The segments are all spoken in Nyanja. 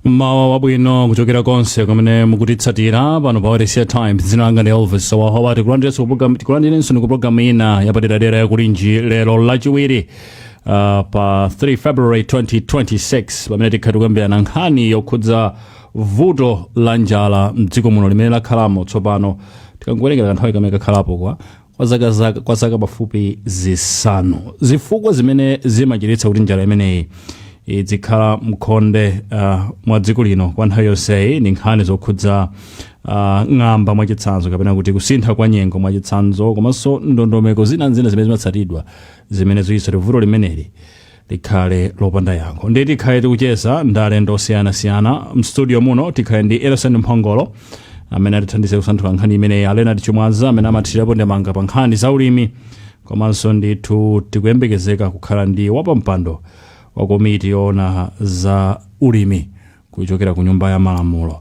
Mawa wabwino kuchokera konse kumene mukutitsatira pano pa Wailesi Times. Dzina langa ndi Elvis Sawahowa. Tikulandirenso ku programu ina yapaderadera ya Kulinji lero lachiwiri pa 3 February 2026 pamene tikhala tikuyambirana nkhani yokhudza vuto la njala mdziko muno limene lakhalamo tsopano tikangowerengera kanthawi kamene kakhalapo kwa zaka pafupi zisanu. Zifukwa zimene zimachititsa kuti njala imeneyi idzikhala mkhonde mwa dziko lino kwa nthawi yonseyi ndi nkhani zokhudza ng'amba mwachitsanzo kapena kuti kusintha kwa nyengo mwachitsanzo komanso ndondomeko zina zimene zimatsatidwa zimene zikuyitsa vuto limeneli likhale lopanda yankho. Ndi tikhale tikucheza ndi alendo osiyanasiyana mstudio muno. Tikhale ndi Innocent Mphongolo amene atithandize kusanthula nkhani imeneyi, Leonard Chimwaza amene amathirapo ndemanga pa nkhani za ulimi, komanso ndithu tikuyembekezeka kukhala ndi wapampando wa komiti yoona za ulimi kuchokera ku nyumba ya malamulo.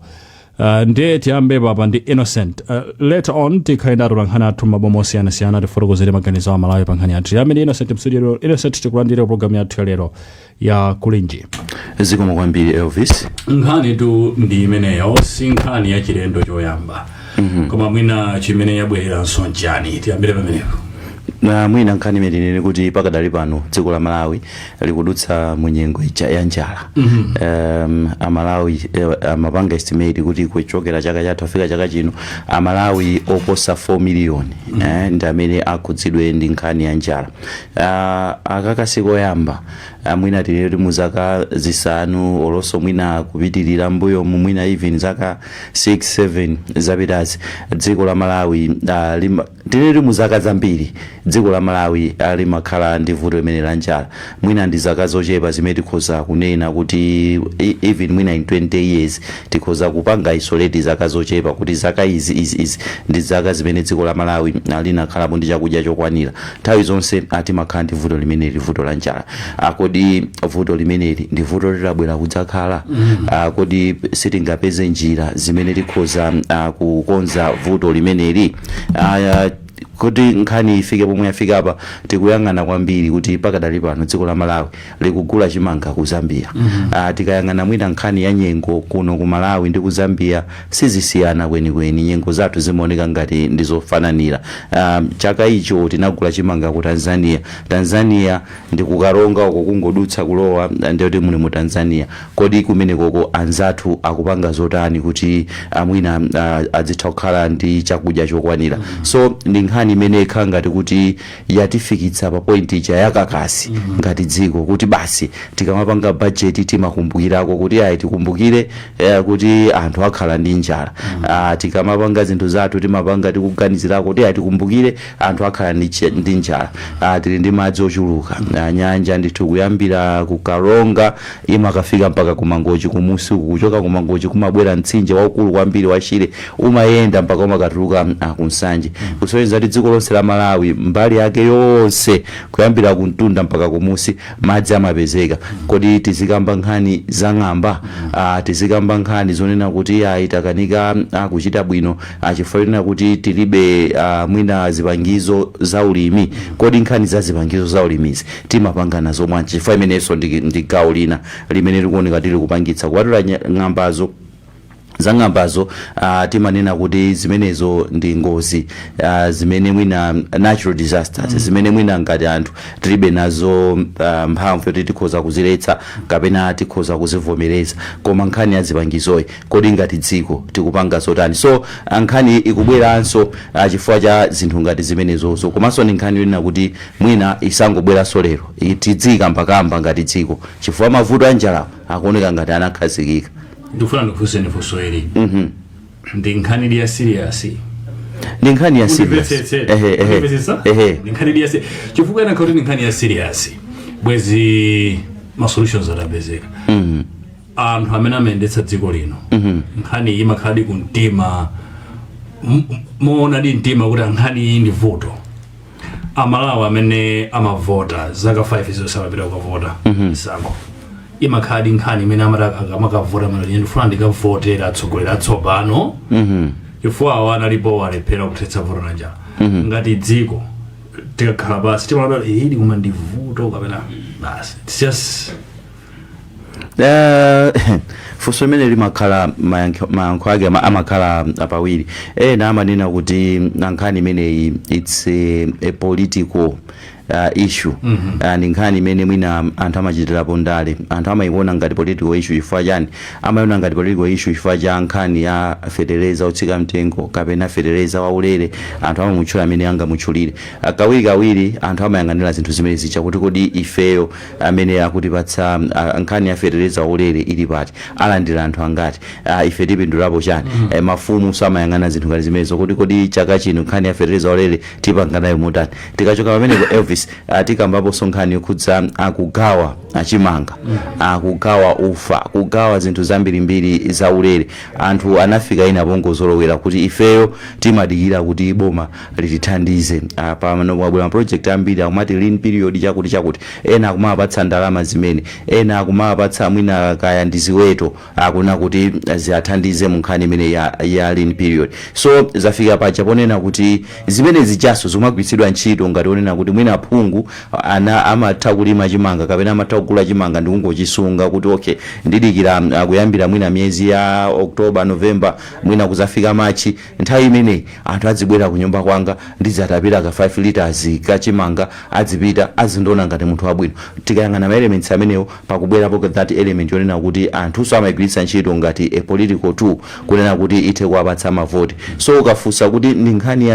Ndiye tiyambe papa ndi Innocent. Later on tikhale ndatola nkhani athu maboma osiyanasiyana tifotokozere maganizo a Malawi pa nkhani yathu. Tiyambe ndi Innocent mstudio. Innocent, tikulandire programu yathu lero ya Kulinji. Zikomo kwambiri Elvis. Nkhani tu ndi imeneyo, si nkhani ya chilendo choyamba. Koma mwina chimene yabwerera nsonjani. Tiyambire pamenepo. Na mwina nkhani imene kuti pakadali pano dziko la Malawi likudutsa munyengo ya njala. Amalawi amapanga estimate kuti kuchokera chaka chathu afika chaka chino Amalawi oposa 4 million ndi amene akhudzidwe ndi nkhani ya njala. Akakasi koyamba mwina tili muzaka zisanu olonso mwina kupitirira mbuyo mwina even zaka 6-7 zapitazi dziko la Malawi tili muzaka zambiri dziko la Malawi limakhala ndi vuto limene la njala. Mwina ndi zaka zochepa zimene tikhoza kunena kuti even mwina in 20 years tikhoza kupanga isolate zaka zochepa kuti zaka izi ndi zaka zimene dziko la Malawi linakhalapo ndi chakudya chokwanira. Nthawi zonse timakhala ndi vuto limeneli, vuto la njala. Kodi vuto limeneli ndi vuto litabwera kudzakhala? Kodi sitingapeze njira zimene tikhoza kukonza vuto limeneli? Kuti nkhani ifike pomwe yafika apa tikuyang'ana kwambiri kuti pakadali pano dziko la Malawi likugula chimanga ku Zambia. Tikayang'ana mwina nkhani ya nyengo kuno ku Malawi ndi ku Zambia sizisiyana kwenikweni, nyengo zathu zimaoneka ngati ndizofananira. Chaka icho tinagula chimanga ku Tanzania ndi kukaronga uko kungodutsa kulowa ndiyoti muli mu Tanzania. Kodi kumene koko anzathu akupanga zotani kuti mwina adzitha kukhala ndi chakudya chokwanira? So ndi nkhani imene ikhala ngati kuti yatifikitsa pa point ija yakakasi ngati dziko kuti basi tikamapanga budget timakumbukirako kuti tikumbukire kuti anthu akhala ndi njala. Tikamapanga zinthu zathu timapanga tikuganizirako kuti tikumbukire anthu akhala ndi njala. Tili ndi madzi ochuluka, nyanja ndithu kuyambira kukaronga imakafika mpaka kumangochi kumusi, kuchoka kumangochi kumabwera mtsinje waukulu kwambiri wa Shire umayenda mpaka umakatuluka kunsanje. Kusonyeza kuti dziko lonse la Malawi mbali yake yonse kuyambira kuntunda mpaka kumusi madzi amapezeka. Kodi tizikamba nkhani za ng'amba, tizikamba nkhani zonena kuti itakanika kuchita bwino chifukwa kuti tilibe mwina zipangizo za ulimi. Kodi nkhani za zipangizo za ulimizi timapanga nazo mwanji? Chifukwa imenenso ndi gawo lina limene likuoneka tili kupangitsa kuwatula ng'ambazo. Za ng'ambazo timanena kuti zimenezo ndi ngozi zimene mwina natural disasters zimene mwina ngati anthu tilibe nazo mphamvu yoti tikhoza kuziletsa kapena tikhoza kuzivomereza. Koma nkhani ya zipangizoyi kodi ngati dziko tikupanga zotani? So nkhani ikubweranso chifukwa cha zinthu ngati zimenezozo. Komanso ni nkhani yonena kuti mwina isangobweranso lero tidzikambakamba ngati dziko chifukwa mavuto a njala akuoneka ngati anakhazikika. Ndifuna ndikufunse nifunso ili. Ndi nkhani ya serious ndi nkhani ya serious nkhani ya chifukwa ena kuti nkhani ya serious bwezi ma solutions atapezeka anthu amene amayendetsa dziko lino nkhani imakhala kumtima muona di mtima kuti nkhani iyi ndi voto amalawi amene amavota zaka 5 zosapita kukavota sango imakhala nkhani imene amakavota malani ndifuna ndikavotera atsogoleri atsopano chifukwa awo analipo walephera kuthetsa voto na njala ngati dziko tikakhala basi timalabala ili kuma ndi voto kapena basi it's just funso imene limakhala mayankho ake amakhala apawiri ena amanena kuti nkhani imeneyi it's a political issue ndi nkhani imene mwina anthu amachitirapo ndale anthu amayiona ngati political issue chifukwa chani amayiona ngati political issue chifukwa cha nkhani ya fetereza otsika mtengo kapena fetereza waulere anthu amamutchula amene angamutchulire kawiri anthu amayang'anira zinthu zimene zicha kuti kodi ifeyo amene akutipatsa nkhani ya fetereza waulere ili pati alandira anthu angati ife tipindulapo chani mafumu samayang'ana zinthu ngati zimenezo kuti kodi chaka chino nkhani ya fetereza waulere tipanganayo motani tikachoka pamenepo Elvis tikambapo sonkhani yokhudza akugawa achimanga akugawa ufa kugawa zinthu zambirimbiri za ulere anthu anafika ina pongozolowera kuti ifeyo timadikira kuti boma litithandize pamano wabwera project ambiri akumati lean period chakuti ena akumapatsa ndalama zimene ena akumapatsa mwina kaya ndiziweto akuna kuti ziathandize mu nkhani imene ya lean period so zafika pacha ponena kuti zimene zijaso zomagwiritsidwa ntchito ngati onena kuti mwina phungu ana amatha kulima chimanga kapena amatha kugula chimanga ndi kungochisunga kuti okay ndidikira kuyambira mwina miezi ya October November mwina kuzafika Machi nthawi imene anthu adzibwera ku nyumba kwanga ndizatapita ka 5 liters kachimanga adzipita azindona ngati munthu wabwino tikayang'ana ma elements amenewo pakubwera poke that element yonena kuti anthu so amagwiritsa ntchito ngati a political tool kunena kuti ithe kuwapatsa mavoti so ukafunsa kuti ndi nkhani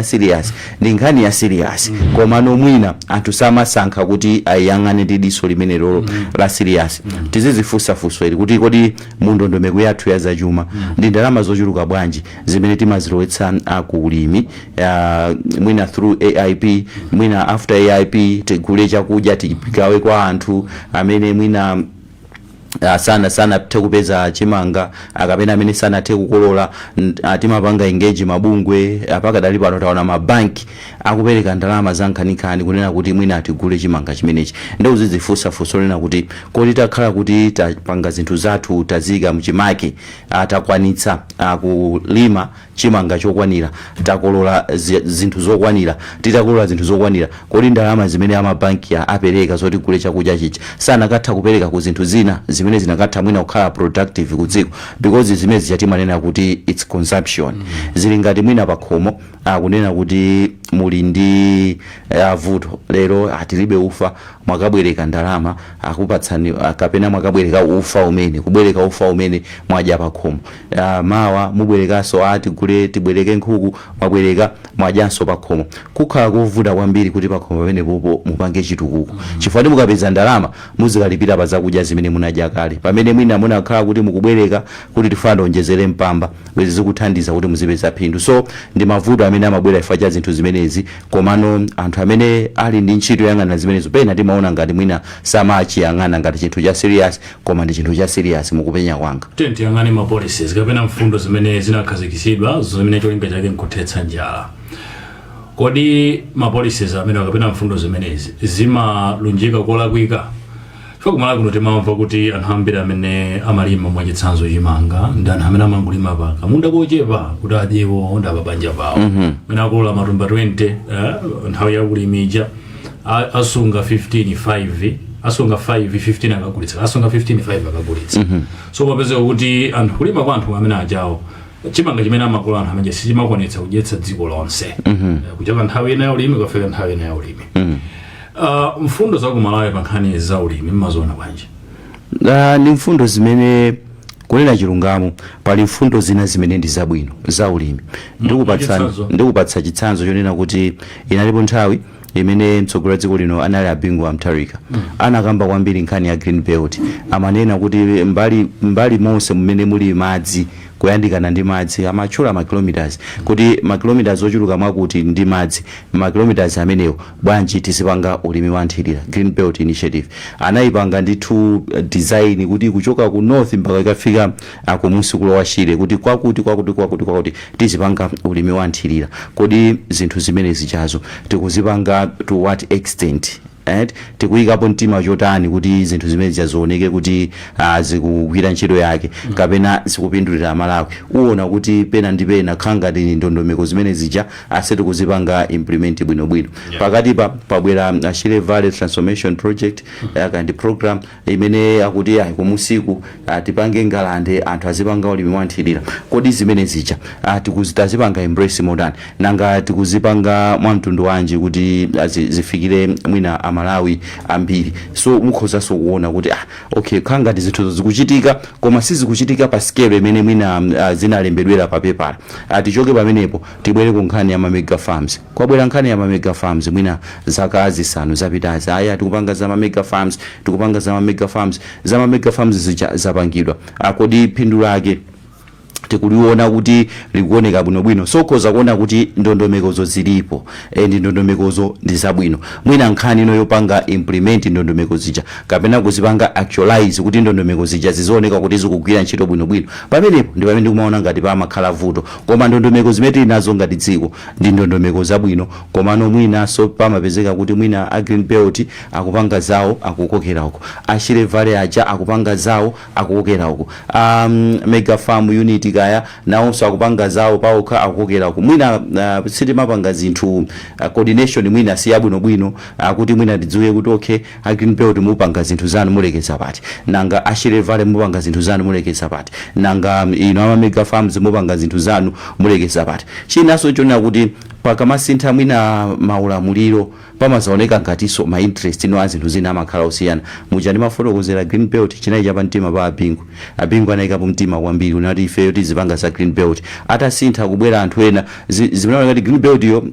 ya serious koma nomwina anthu samasankha kuti ayang'ane ndi diso limene lolo la serious tizizifunsa funso ili kuti kodi mu ndondomeko yathu ya zachuma ndi ndalama zochuluka bwanji zimene timazilowetsa kulimi mwina through AIP mwina after AIP tigule chakudya tigawe kwa anthu amene mwina sana tekupeza chimanga akapena amene sana tekukolola timapanga engage mabungwe pakadali pano taona mabanki akupereka ndalama za nkhanikani kunena kuti mwina atigule chimanga chimenechi ndio uzizifunsa nena kuti kodi takhala kuti tapanga zinthu zathu tazika mchimake atakwanitsa kulima chimanga chokwanira takolola zinthu zokwanira titakolola zinthu zokwanira kodi ndalama zimene amabanki apereka zoti gule chakudya chicha sana katha kupereka ku zinthu zina zimene zinakatha mwina kukhala productive kudziko because zimene zichatimanena kuti it's consumption zili ngati mwina pakhomo kunena kuti muli ndi vuto lero atilibe ufa mwakabwereka ndalama akupatsani kapena mwakabwereka ufa umene kubwereka ufa umene mwadya pakhomo mawa mubwerekaso atigule tibwereke nkhuku mwabwereka mwadyanso pakhomo kukhala kuvuta kwambiri kuti pakhomo pamene popo mupange chitukuko chifukwa mukapeza ndalama muzikalipira pa zakudya zimene munadya kale pamene mwina munakhala kuti mukubwereka kuti tifuna onjezere mpamba bwezi zikuthandiza kuti muzipeza phindu so ndi mavuto amene amabwera chifukwa cha zinthu zimenezi komano anthu amene ali ndi ntchito yang'ana zimenezo pena timaona ngati mwina samachi yang'ana ngati chinthu cha serious koma ndi chinthu cha serious mukupenya kwanga tenti yang'ani ma policies kapena mfundo zimene zinakhazikitsidwa zimene cholinga chake nkuthetsa njala kodi ma policies amene kapena mfundo zimenezi zimalunjika kolakwika chifukwa kumala kuno timamva kuti anthu ambiri amene amalima mwachitsanzo chimanga ndi anthu amene amangulima paka munda kochepa kuti adyewo ndi apabanja pawo mwina akolola matumba 20 nthawi ya kulimija asunga 15 akagulitsa asunga 15 akagulitsa so mapezeka kuti anthu kulima kwa anthu amene ajawo chimanga chimene amakola anthu amene sichimakwanitsa kudyetsa dziko lonse kuchoka nthawi ina ya ulimi kufika nthawi ina ya ulimi mfundo za kumalawi pa nkhani za ulimi mmaziona bwanji ndi mfundo zimene kunena chilungamo pali mfundo zina zimene ndi zabwino za ulimi ndikupatsa chitsanzo chonena kuti inalipo nthawi imene mtsogoleri wa dziko lino anali Bingu wa Mutharika anakamba kwambiri nkhani ya green belt amanena kuti mbali monse mmene muli madzi kuyandikana ndi madzi amatchula ma kilometers kuti ma kilometers ochuluka mwakuti ndi madzi ma kilometers amenewo bwanji tisipanga ulimi wa nthirira Green Belt Initiative anayipanga ndithu design kuti kuchoka ku north mpaka ikafika ku msukulo wa Shire kuti kwakuti tizipanga ulimi wa nthirira. Kodi zinthu zimene zichazo tikuzipanga to what extent? Tikuyikapo mtima chotani kuti zinthu zimene zizooneke kuti zikugwira ntchito yake kapena zikupindulira Amalawi. Uona kuti pena ndi pena khanga ndi ndondomeko zimene zija aseti kuzipanga implement bwinobwino. Pakati pabwera Shire Valley Transformation Project kandi program imene akuti kumusiku tipange ngalande anthu azipanga ulimi wa nthirira. Kodi zimene zija tikuzitazipanga embrace modern nanga tikuzipanga mwamtundu wanji kuti zifikire mwina Amalawi ambiri. So mukhoza kuona kuti okay khanga ndi zinthu zikuchitika koma sizikuchitika pa scale imene mwina zinalembedwera pa paper. Tichoke pamenepo tibwere ku nkhani ya ma mega farms. Kwabwera nkhani ya ma mega farms mwina zaka zisanu zapitazi aya tikupanga za ma mega farms, tikupanga za ma mega farms, za ma mega farms zapangidwa. Kodi phindu lake tikuliona kuti likuoneka bwinobwino. So koza kuona kuti ndondomekozo zilipo ndi ndondomekozo ndi zabwino. Mwina nkhani ino yopanga implement ndondomeko zija kapena kuzipanga actualize kuti ndondomeko zija zizooneka kuti zikugwira ntchito bwinobwino. Pamenepo ndi pamene ndikumaona ngati pamakhala vuto. Koma ndondomeko zimene tinazo ngati dziko ndi ndondomeko zabwino koma no mwina so pamapezeka kuti mwina a Green Belt akupanga zawo akukokera uko. A Shire Valley aja akupanga zawo akukokera uko. Mega farm unit kaya nawonso akupanga zawo paokha akukokera uko. Mwina sitimapanga zinthu coordination mwina si yabwinobwino kuti mwina tidziwe kuti okay a Green Belt mupanga zinthu zanu mulekeza pati nanga a Shire Valley mupanga zinthu zanu mulekeza pati nanga ino ama mega farms mupanga zinthu zanu mulekeza pati. Chinaso chona kuti pakamasintha mwina maulamuliro pamazaoneka ngatiso ma interest ino azinthu zina amakhala osiyana. Muja ndimafotokozera Green Belt chinayi chapa mtima pa abingu anayikapo mtima kwambiri unati ife tizipanga za Green Belt atasintha kubwera anthu ena zimenaona ngati Green Belt yo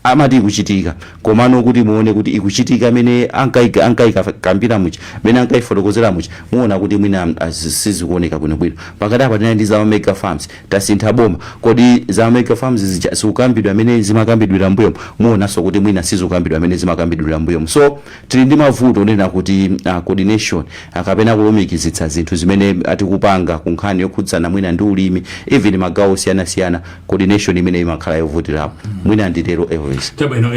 amati ikuchitika komano kuti muone kuti ikuchitika mene ankaikambira muchi mene ankaifotokozera muchi muona kuti mwina sizikuoneka bwinobwino. Pakati apa tena ndi za mega farms tasintha boma kodi za mega farms zikukambidwa mene zimakambidwira mbuyo muona so kuti mwina sizikukambidwa mene zimakambidwira mbuyo. So tili ndi mavuto onena kuti coordination akapena kulumikizitsa zinthu zimene atikupanga ku nkhani yokhudzana mwina ndi ulimi even magawo osiyana coordination imene imakhala yovutirapo mwina nditero Taba ino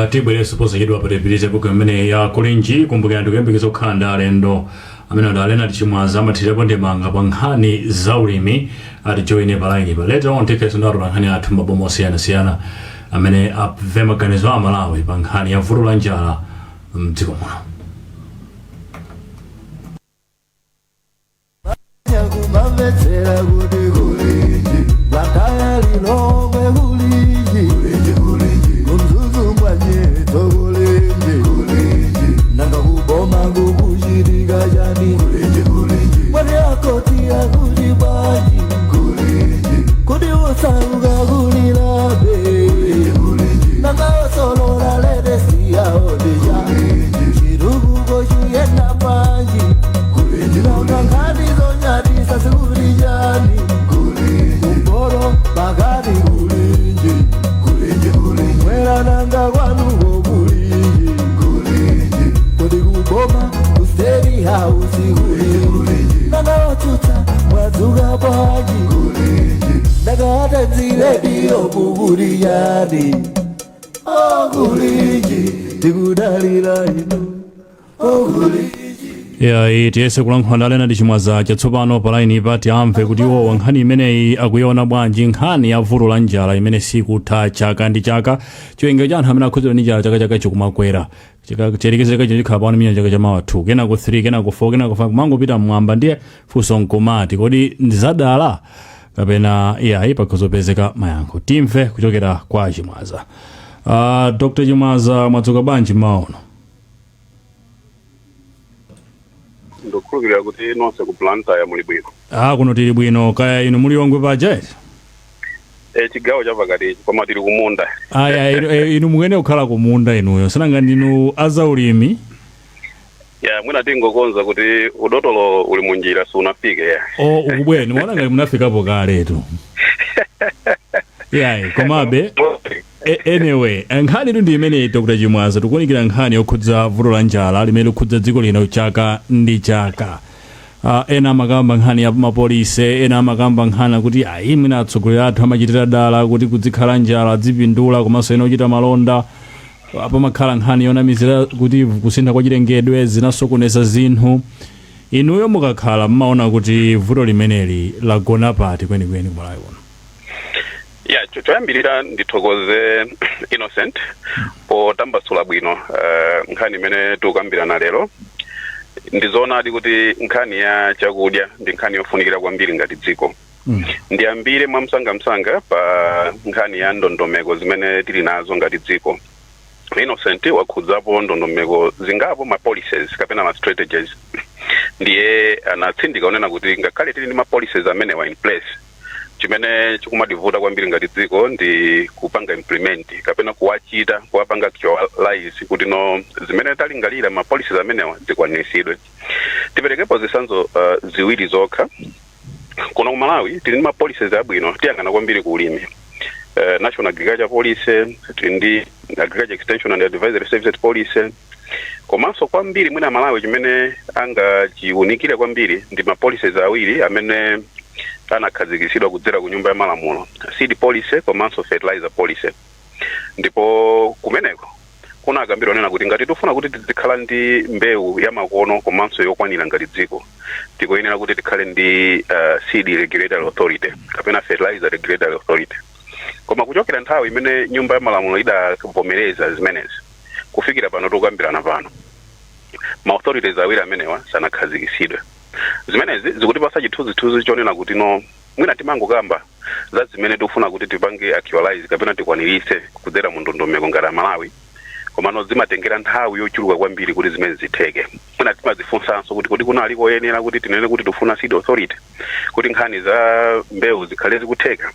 tibwere suppose yedwa patepirize buku mene ya kulinji kumbukira ndikuyembekeza kukhanda alendo amene ndalena tichimwaza amathirapo ndemanga pa nkhani za ulimi atijoine palaini pa later on take tunaro pa nkhani athu mabomo osiyana amene apve maganizo a Malawi pa nkhani ya vuto la njala mdziko muno. Tiyese kulankhula alena tichimwaza chatsopano palaini pati amve kuti iwo nkhani imeneyi akuiona bwanji nkhani ya vuto la njala imene sikutha chaka ndi chaka chiwerengero cha anthu amene akhudzidwa ndi njala chaka chikumakwera chiyelekezeka chikhala pano mina chaka chamawa 2 kenako 3 kenako 4 kenako 5 kumangopita mmwamba ndiye funso nkomati kodi ndizadala kapena iyayi pakhozopezeka mayankho. Timve kuchokera kwa Chimwaza. Dr. Chimwaza mwadzuka bwanji maono? Ndokhulupirira kuti nonse ku planta ya muli bwino. Kuno tili bwino kaya inu muli Longwe paja? Chigawo cha pakati koma tili kumunda. Inu mukene kukhala kumunda inuyo sananga ndinu azaulimi? ya mwina tingokonza kuti udotolo uli munjira sunafike ya ukubweni mwaona ngati munafikapo kaletu yayi komabe anyway nkhani tu ndi imene Dr. Chimwaza tikuunikira nkhani yokhudza vuto la njala limene likhudza dziko lino chaka ndi chaka. Ena amakamba nkhani ya mapolise, ena amakamba nkhani kuti ayi mwina atsogoleri athu amachitira dala kuti kudzikhala njala dzipindula komanso ena ochita malonda. Pamakhala nkhani yonamizira kuti kusintha kwa chilengedwe zinasokoneza zinthu. Inuyo mukakhala mmaona kuti vuto limeneli lagona pati kwenikweni kumalawi kuno? ya choyambirira ndithokoze Innocent potambasula bwino nkhani imene tikukambirana lero. Ndizoonadi kuti nkhani ya chakudya ndi nkhani yofunikira kwambiri ngati dziko. Ndiyambire mwamsangamsanga pa nkhani ya ndondomeko zimene tili nazo ngati dziko. Innocent wakhudzapo ndondomeko zingapo ma policies kapena ma strategies. Ndiye anatsindika unena kuti ngakhale tili ndi ma policies amene wa in place, chimene chikumadivuta kwambiri ngati dziko ndi kupanga implement kapena kuwachita kuwapanga actualize kuti no zimene talingalira ma policies amenewa zikwaniritsidwe. Tiperekepo zisanzo ziwiri zokha. Kuno Malawi tili ndi ma policies abwino tiyang'ana kwambiri ku ulimi. National Agriculture Policy, ndi Agriculture Extension and Advisory Services Policy. Komanso kwambiri mwina Malawi chimene angachiunikire kwambiri ndi ma policies awiri amene anakhazikitsidwa kudzera ku nyumba ya malamulo, seed policy komanso fertilizer policy. Ndipo kumeneko kunakambirwa nena kuti ngati tifuna kuti tizikhala ndi mbewu ya makono komanso yokwanira ngati dziko, tikuyenera kuti tikhale ndi seed regulatory authority kapena fertilizer regulatory authority. Koma kuchokera nthawi imene nyumba ya malamulo idavomereza zimenezi kufikira pano tikukambirana pano, ma authorities awiri amenewa sanakhazikitsidwe. Zimenezi zikutipasa chithunzithunzi chonena kuti no mwina timangokamba za zimene tikufuna kuti tipange actualize kapena tikwaniritse kudzera mu ndondomeko ngati Malawi, koma no zimatengera nthawi yochuluka kwambiri kuti zimene zitheke. Mwina timazifunsanso kuti kunali koyenera kuti tinene kuti tifuna seed authority kuti nkhani za mbewu zikhale zikutheka.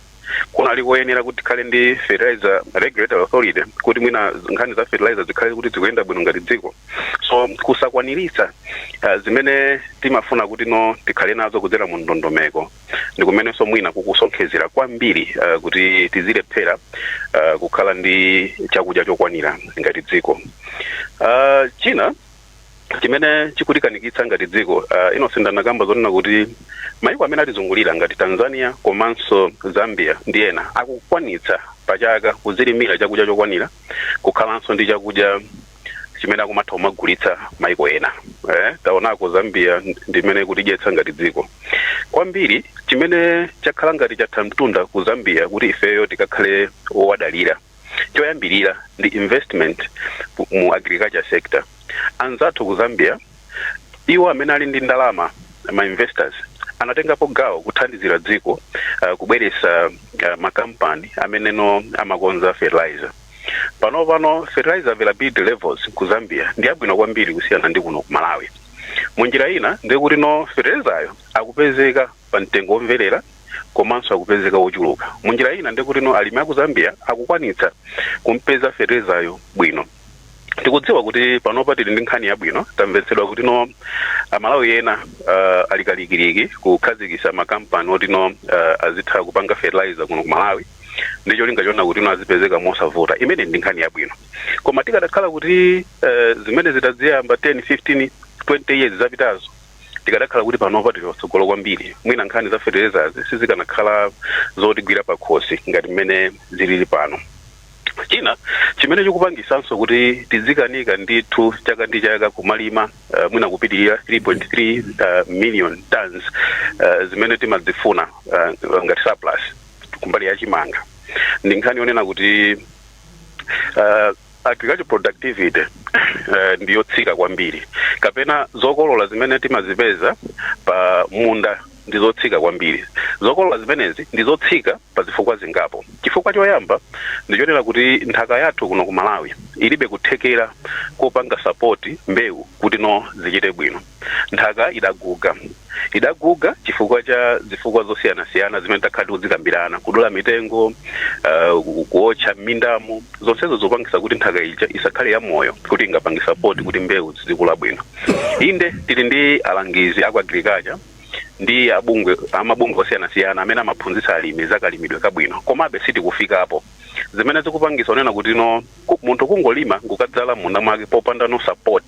Kunali koyenera kuti tikhale ndi fertilizer regulatory authority kuti mwina nkhani za fertilizer zikhale kuti zikuyenda bwino ngati dziko. So kusakwaniritsa zimene timafuna kuti no tikhale nazo kudzera mu ndondomeko ndi kumenenso mwina kukusonkhezera kwambiri kuti tizilephera kukhala ndi chakudya chokwanira ngati dziko. China chimene chikutikanikitsa ngati dziko, Innocent anakamba zonena kuti maiko amene atizungulira ngati Tanzania komanso Zambia ndi ena akukwanitsa pachaka kuzilimira chakudya chokwanira, kukhalanso ndi chakudya chimene akumatha kumagulitsa maiko ena. Taonako Zambia ndimene kutidyetsa ngati dziko kwambiri, chimene chakhala ngati chatha mtunda ku Zambia kuti ifeyo tikakhale owadalira. Choyambirira ndi investment mu agriculture sector. Anzathu ku Zambia iwo amene ali ndi ndalama, ma investors, anatengapo gawo kuthandizira dziko kubweretsa makampani amene no amakonza fertilizer. Pano fertilizer availability levels ku Zambia ndi abwino kwambiri kusiyana ndi kuno ku Malawi. Munjira ina ndikuti no fertilizer akupezeka pa mtengo omverera komanso akupezeka wochuluka. Munjira ina ndikuti no alimi aku Zambia akukwanitsa kumpeza fertilizer bwino. Tikudziwa kuti panopa tili ndi nkhani yabwino, tamvetsedwa kuti no Malawi ena alikalikiliki kukhazikitsa makampani oti no azitha kupanga fertilizer kuno ku Malawi. Ndicho linga chona kuti no azipezeka mosavuta. Imene ndi nkhani yabwino. Koma tikadakhala kuti zimene zitaziyamba 10, 15, 20 years zapitazo, tikadakhala kuti panopa tili patsogolo kwambiri. Mwina nkhani za fertilizers sizikanakhala zotigwira pakhosi ngati mmene zilili pano. China chimene chikupangisanso kuti tizikanika ndithu chaka ndi chaka kumalima mwina kupitirira 3.3 million tons zimene timazifuna ngati surplus kumbali ya chimanga. Ndi nkhani yonena kuti agriculture productivity ndiyo tsika kwambiri, kapena zokolola zimene timazipeza pa munda ndizotsika kwambiri. zokolola zimenezi ndizotsika pa zifukwa zingapo. Chifukwa choyamba ndichonera kuti nthaka yathu kuno ku Malawi ilibe kuthekera kopanga support mbewu kuti no zichite bwino. Nthaka idaguga chifukwa cha zifukwa zosiyana-siyana zimene takhati kuzikambirana, kudula mitengo, kuotcha m'mindamu, zonsezo zopangisa kuti nthaka ija isakhale ya moyo kuti ingapange support kuti mbewu zizikula bwino. Inde tili ndi alangizi aku agriculture ndi amabungwe osiyana-siyana amene amaphunzitsa alimi zakalimidwe kabwino, komabe sitikufikapo. Zimene zikupangisa onena kuti no munthu kungolima ngukadzala munda mwake popanda no support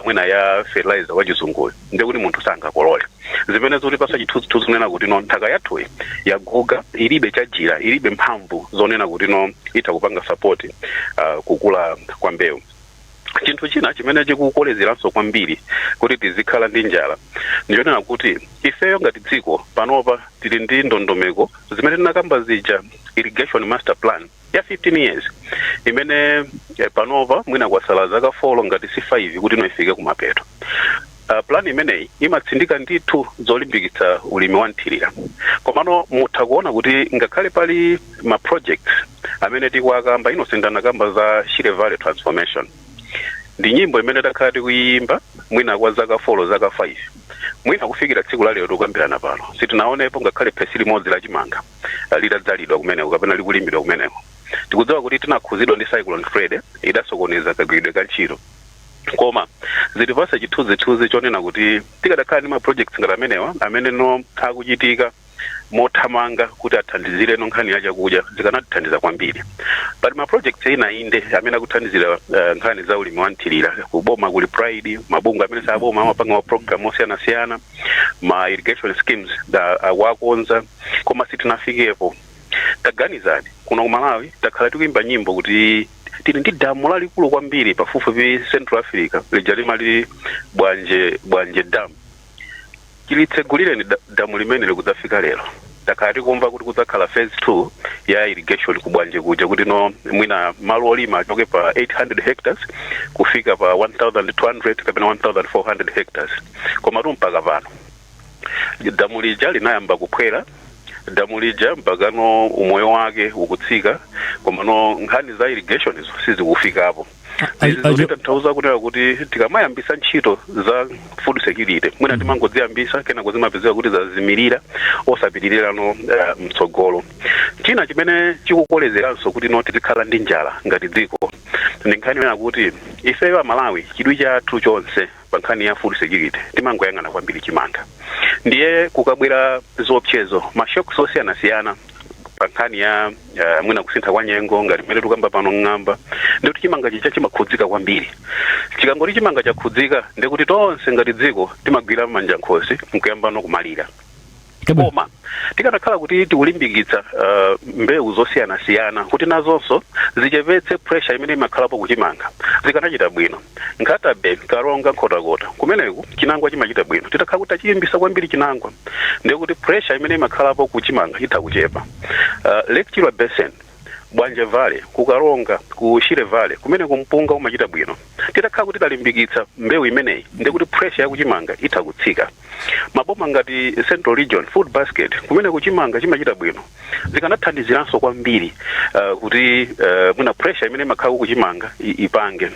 mwina ya fertilizer wa chizunguyo, ndi kuti munthu sangakolole. Zimene zoti pasa chithunzithunzi kunena kuti no nthaka yathu yaguga, ilibe chajira, ilibe mphamvu zonena kuti no itha kupanga support kukula kwa mbewu. Chinthu china chimene chikukolezeranso kwambiri kuti tizikhala ndi njala ndichonena kuti ifeyo ngati dziko panopa tili ndi ndondomeko zimene tinakamba zija irrigation master plan ya 15 years imene panopa mwina kwasala zaka 4 ngati si 5 kuti ifike kumapeto. Plan imeneyi imatsindika ndithu zolimbikitsa ulimi wa nthirira, komano mutha kuona kuti ngakhale pali ma projects amene tikuakamba inosendana kamba za Shire Valley transformation. Ndi nyimbo imene takhala tikuyimba mwina kwa zaka 4 zaka 5, mwina kufikira tsiku la lero tikambirana pano sitinaonepo ngakhale phesi limodzi la chimanga lidadzalidwa kumeneko kapena likulimbidwa kumeneko. Tikudziwa kuti tinakhuzidwa ndi cyclone Fred idasokoneza kagwiridwe ka ntchito, koma zilipasa chithunzithunzi chonena kuti tikadakhala ndi ma projects ngati amenewa amene no akuchitika mothamanga kuti athandizire nkhani ya chakudya zikanatithandiza kwambiri. Pali ma projects ena inde amene akuthandizira nkhani za ulimi wa nthirira, kuboma kuli Pride, mabungwe amene saboma amapanga ma program osiyana-siyana, ma irrigation schemes awakonza, koma sitinafikepo. Taganizani kuno ku Malawi takhala tikuyimba nyimbo kuti tili ndi damu lalikulu kwambiri pafupifupi Central Africa lija limali Bwanje Dam. Chilitsegulireni damu limene likudzafika lero. Takhala tikumva kuti kudzakhala phase 2 ya irrigation ku Bwanje kuja kuti no mwina malo olima achoke pa 800 hectares kufika pa 1200 kapena 1400 hectares. Koma mpaka pano damu lija linayamba kuphwera, damu lija mpaka no umoyo wake ukutsika, koma no nkhani za irrigation sizikufikapo. Tauza kuti tikamayambisa ntchito za food security mwina timangodziyambisa kena kuzimapezeka kuti zazimirira osapitirira no mtsogolo. China chimene chikukolezeranso kuti no tikhala ndi njala ngati dziko ndi nkhani imene kuti ifeyo Malawi chidwi chathu chonse pa nkhani ya food security timangoyang'ana kwambiri chimanga. Ndiye kukabwera zopsezo mashoks osiyana-siyana pa nkhani ya mwina kusintha kwa nyengo ngati mmene tukamba pano ng'amba, ndi kuti chimanga chicha chimakhudzika kwambiri. Chikangoti chimanga chakhudzika ndi kuti tonse ngati dziko timagwira manja nkhosi nkuyamba no kumalira. Koma tikanakhala kuti tikulimbikitsa mbewu zosiyana-siyana kuti nazonso zichepetse pressure imene imakhalapo kuchimanga zikanachita bwino. Nkhatabe, Karonga, Nkhotakota kumeneku chinangwa chimachita bwino. Titakhala kuti tachiyimbisa kwambiri chinangwa ndi kuti pressure imene imakhalapo kuchimanga itha kuchepa. Lake Chilwa Basin, Bwanje Valley, ku Karonga, ku Shire Valley kumene kumpunga umachita bwino. Titakhala kuti talimbikitsa mbewu imeneyi ndi kuti pressure ya kuchimanga itha kutsika. Maboma ngati Central Region Food Basket kumene kuchimanga chimachita bwino zikanathandiziranso kwambiri kuti mwina pressure imene imakhala kuchimanga ipange.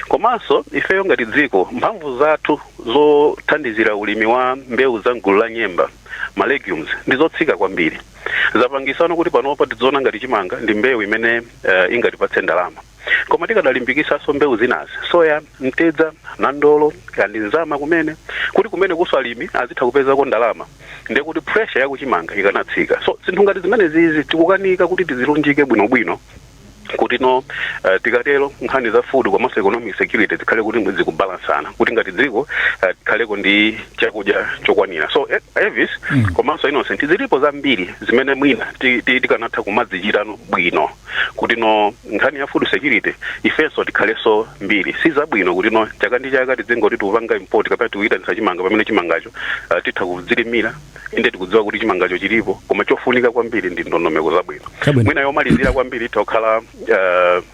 Komanso ifeyo ngati dziko mphamvu zathu zothandizira ulimi wa mbewu za mgulu la nyemba, ma legumes, ndizotsika kwambiri. Zapangisano kuti panopa tidziona ngati chimanga ndi mbewu imene ingatipatse ndalama. Koma tikadalimbikisaso mbewu zinazi, soya, mtedza, nandolo, kandi nzama kumene kuti kumene kuso alimi azitha kupezako ndalama ndi kuti pressure ya kuchimanga ikanatsika. So zinthu ngati zimene zizi tikukanika kuti tizilunjike bwinobwino kuti no tikatero nkhani za food komanso economic security zikhale kuti zikubalansana kuti ngati dziko tikhaleko ndi chakudya chokwanira. So Elvis komanso Innocent zilipo zambiri zimene mwina tikanatha kumadzichitano bwino kuti no nkhani ya food security ifenso tikhaleso mbiri sizabwino kuti no chaka ndi chaka tidzengoti tikupanga import kapena tikuyitanisa chimanga pamene chimangacho titha kudzilimira inde tikudziwa kuti chimangacho chilipo, koma chofunika kwambiri ndi ndondomeko zabwino. Mwina yomalizira kwambiri tokhala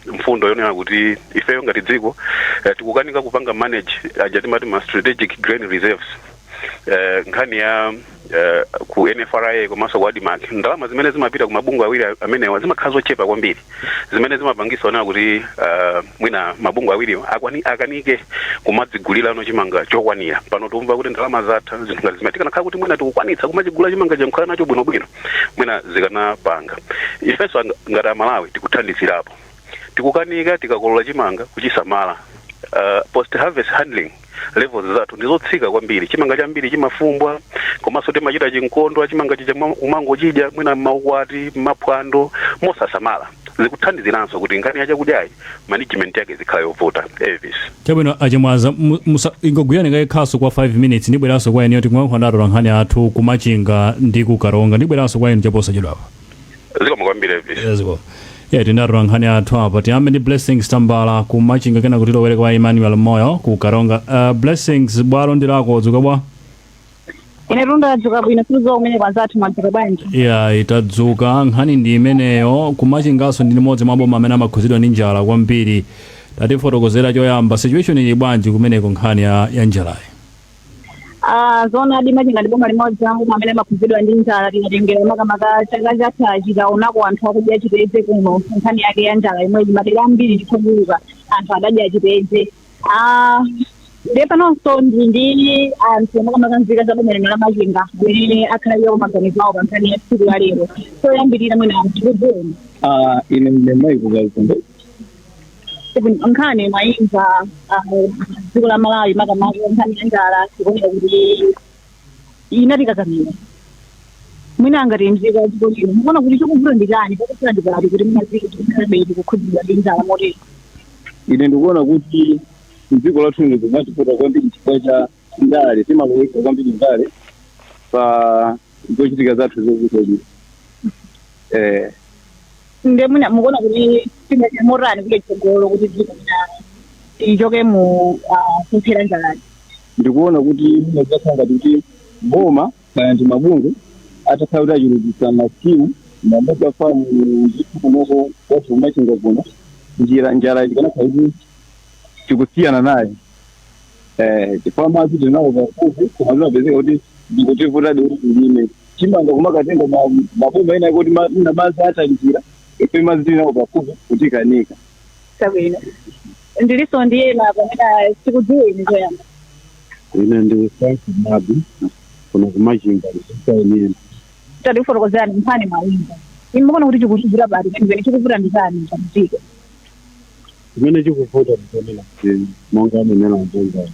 mfundo yonena kuti ifeyo ngati dziko tikukanika kupanga manage ajatimati ma strategic grain reserves nkhani ya ku NFRA komanso ku ADMARC ndalama zimene zimapita ku mabungwe awiri amenewa zimakhala zochepa kwambiri zimene zimapangisa ona kuti mwina mabungwe awiri akanike kumadzigulira chimanga chokwanira pano tumva kuti ndalama zatha zinthu ngati zimatika nakhala kuti mwina tikukwanitsa kumadzigula chimanga chamkhala nacho bwinobwino mwina zikanapanga ifenso ngati Amalawi tikuthandizirapo tikukanika tikakolola chimanga kuchisamala post harvest handling levels zathu ndizotsika kwambiri chimanga chambiri chimafumbwa komanso timachita chinkondwa chimanga chija umango chija mwina maukwati maphwando mosasamala zikuthandiziranso kuti nkhani ya chakudyayi management yake zikhale yovuta Elvis chabwino achimwaza ingogwirani khaso kwa 5 minutes ndibweranso kwa eniyo tikumwankhandato nkhani athu kumachinga ndi kukaronga ndibweranso kwa enu chaposa chedwapa zikoma kwambiri Elvis tindatula nkhani athu apa tiyambe ndi Blessings Tambala kumachinga kena kuti lowere kwa Emmanuel Moyo kukaronga Blessings bwalo ndilako dzuka bwa ine runda dzuka bwino tuzo umene kwanzathu madzuka bwanji itadzuka nkhani ndi imeneyo kumachingaso ndi limodzi maboma amene amakhuzidwa ndi njala kwambiri tatifotokozera choyamba situation ili bwanji kumeneko nkhani ya njalayi zona adi machinga ndi boma limodzi amene amakhuzidwa ndi njala tinatengera makamaka chaka chatha chikaonako anthu akudya chipedze kuno nkhani yake ya njala imweyi madera ambiri chikhubuka anthu adadya chipedze ndipo panonso ndi anthu makamaka nzika za boma lino la machinga amene akhala iwo maganizo awo pa nkhani ya tsiku la lero soyambirira mwina anthu kudzeni ine ndemayi kukazombe nkhani mayimva dziko la Malawi makamaka nkhani ya njala tikuonera kuti inatikazamira mwina angati mzika wa dziko lino mukuona kuti chikuvuta ndi chani pakufuna ndikati kuti mnaziki tikhabe tikukhudzidwa ndi njala motero ine ndikuona kuti mdziko lathu likumatifuta kwambiri chifukwa cha ndale timakuweka kwambiri ndale pa zochitika zathu zokutoli nde mwina mukuona kuti tingamorani kule chogolo kuti dziko ichoke mu kuphera njalayi ndikuona kuti munazasanga kuti boma kana ndi mabungwe atakhala kuti achulukitsa masimu mamodzi afamu zithu kunoko watu machinga kuno njala ikanakhala kuti tikusiyana naye chifukwa madzi tinawo pafupi koma zinapezeka kuti ndikutivutadi kuti ndime chimanga kumakatenga mabomba ena kuti na madzi atandikira ife madzi tinawo pafupi kuti ikanika sabwino ndiliso ndiyena pamene sikudziweni zoyamba ine ndi Francis Mabi kuno kumachinga ndisayenera tatifotokozerani nkhani mawimba ine mukuona kuti chikuchizira bati kani chikuvuta ndi chani pamdziko zimene chikuvuta ndikonena kuti monga amenena mponza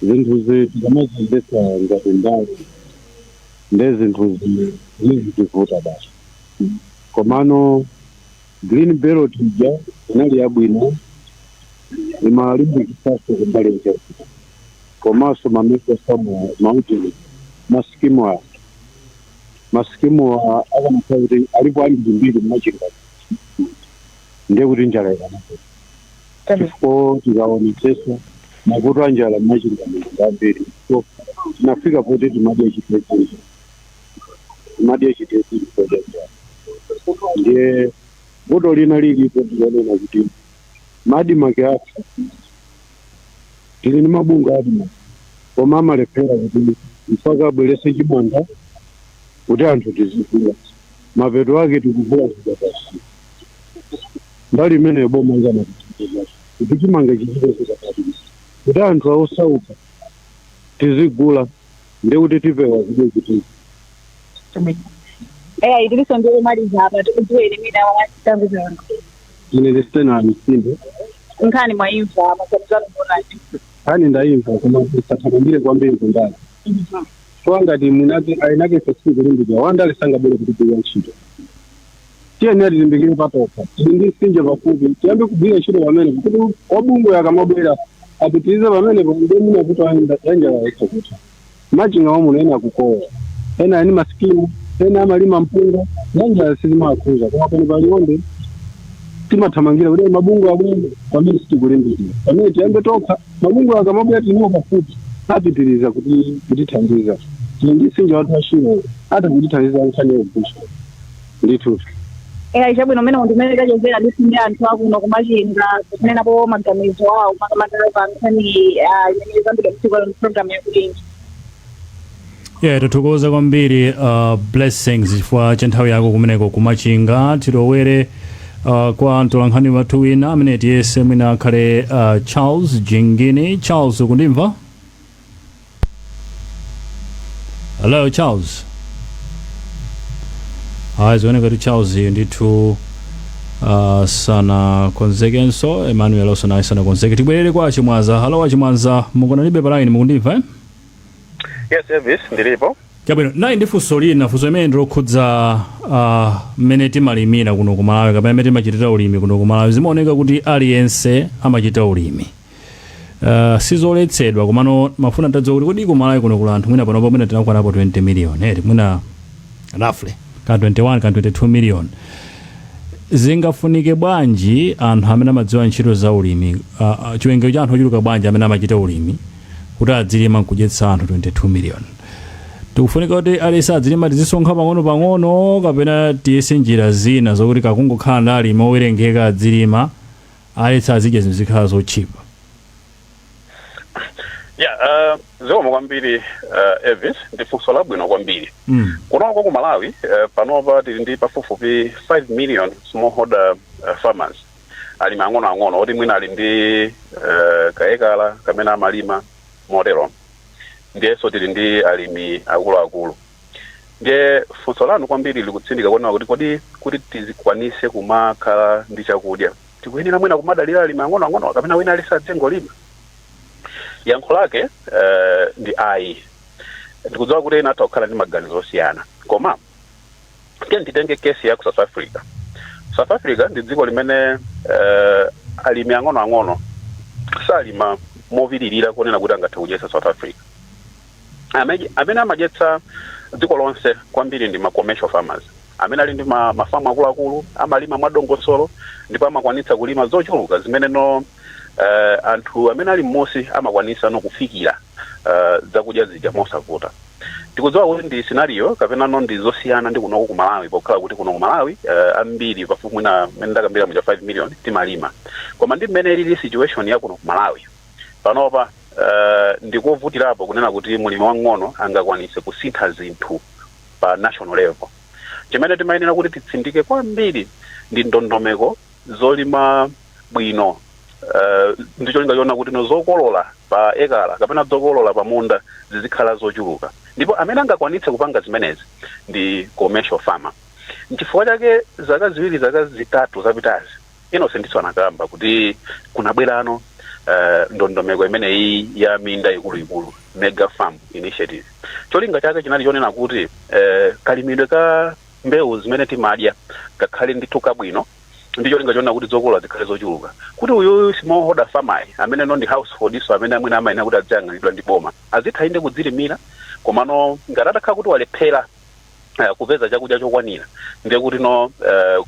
zinthu tikamazindesa ngati ndale ndezinthu zizitivuta basi komano green belt ija inali yabwino imalimbikitsa kumbali nje komanso mamiko samu mountain masikimu akanakhala kuti alipo ambiri mbiri mmachinga ndiye kuti njala ikanakula chifukwa tikaonetsesa makutu anjala mmachinga ambiri so tinafika poti timadya chitezi koja njala ndiye vuto lina lilipo tikaonena kuti madimake athu tili ni mabunga adima koma amalephera kuti mpaka abwerese chimanga kuti anthu tizikula mapeto ake tikuvula zikapasi mbali imene boma ngana kuti chimanga chichite zikapasi kuti anthu osauka tizigula ndekuti tipewa zide kuti idiliso ndiyo maliza apa tikudziweni mina watangu zanu ine ndisitena misinde nkhani mwaimva maganizano mbonani hani ndaimva koma tisathamangire kwambiri kundala so ngati mwinake ainake fesiku limbikira wandalisanga bwere kuti tiya ntchito tiyeni atilimbikire patopa tili ndi msinje pafupi tiyambe kugwira ntchito pamene kuti wabungwe akamabwera apitirize pamenepo ndi mwina kuti yanjala yaikuti machinga wamuno ena akukowa ena ani masikimu ena amalima mpunga yanjala sizimakhuza koma pano palionde timathamangira kuti mabungwe abwene pamene sitikulimbikira pamene tiyambe tokha mabungwe akamabwera tiniwo pafupi apitiriza kutithandiza tili ndi msinje wathu wachino atakutithandiza nkhani yobusha ndithu chabwino mmene ndimene tachezera ndisi ndi anthu akuno kumachinga kunenapo maganizo awo makamaka pa nkhani imene zambira mdziko la programu yakulinji Yeah, tathokoza kwambiri blessings chifukwa cha nthawi yako kumeneko kumachinga. Tilowere kwa mtolankhani wathu wina amene tiyese mwina akhale Charles Jingini. Charles, ukundimva? Hello Charles. Zioneka kuti Charles ndithu sana konzekenso. Emmanuel osana sana konzeke. Tibwerere kwa Chimwaza. Hello Chimwaza, mukunalibe palaini, mukundimva? Yes, Elvis, ndilipo. Chabwino, nayi ndifunso lina, funso imene ndilokhudza mmene timalimira kuno ku Malawi kapena mmene timachitira ulimi kuno ku Malawi. Zimaoneka kuti aliyense amachita ulimi. Sizoletsedwa komano mafuna tadziwa kuti kodi ku Malawi kuno kula anthu mwina panopo mwina tinakwanapo 20 million, mwina roughly ka 21 ka 22 million. Zingafunike bwanji anthu amene amadziwa ntchito za ulimi, chiwerengero cha anthu ochuluka bwanji amene amachita ulimi kuti adzilima nkudyetsa anthu 22 million. Tikufunika kuti alesi adzilima tizisonkha pang'ono kapena tiyese njira zina zokuti kakungokhala ndi alimi owerengeka adzilima alesi azidya zinthu zikhala zochipa. Yeah, zikomo kwambiri Elvis, ndi funso labwino kwambiri. Kunoko ku Malawi panopa tili ndi pafupifupi 5 million smallholder farmers. Alimi ang'ono oti mwina ali ndi kaekala kamene amalima modelo. Ndiyeso tili ndi alimi akuluakulu. Ndiye funso lanu kwambiri likutsindika kuona kuti tizikwanise kumakhala ndi chakudya. Tikuyenera mwina kumadalira alimi ang'ono kapena wina alesi adzengolima. Yankho lake ndi ayi. Ndikudziwa kuti ena atakhala ndi maganizo osiyana. Koma tiye nditenge kesi ya ku South Africa. South Africa ndi dziko limene alimi ang'ono salima moviririra kunena kuti angathe kudyetsa South Africa. Amene amadyetsa dziko lonse kwambiri ndi ma commercial farmers. Amene ali ndi mafamu akuluakulu, amalima mwadongosolo ndipo amakwanitsa kulima zochuluka zimene anthu amene ali mmosi amakwanisa kufikira zakudya zija mosavuta. Tikudziwa kuti ndi scenario kapena ndi zosiyana ndi kunoko ku Malawi, pokhala kuti kuno ku Malawi ambiri pafupi mwina mmene ndakambira muja 5 million timalima. Koma ndi mmene ili situation ya kuno ku Malawi panopa ndikovutirapo kunena kuti mulimi wang'ono angakwanise kusintha zinthu pa national level. Chimene timayenera kuti titsindike kwambiri ndi ndondomeko zolima bwino. Ndicho lingachiona kuti zokolola pa ekala kapena zokolola pa munda zizikhala zochuluka. Ndipo amene angakwanitse kupanga zimenezi ndi commercial farmer. N'chifukwa chake zaka ziwiri zaka zitatu zapitazi Innocent anakamba kuti kunabwerano ndondomeko imeneyi ya minda ikuluikulu, mega farm initiative. Cholinga chake chinali chonena kuti kalimidwe ka mbewu zimene timadya kakhale ndithu kabwino. Ndicho linga chona kuti zokolola zikhale zochuluka. Kuti uyu smallholder farmer amene ndi household so amene amwene amayina kuti adziyang'anidwa ndi boma azitha inde kudzilimira, komano ngati atakhala kuti walephera kupeza chakudya chokwanira, ndiye kuti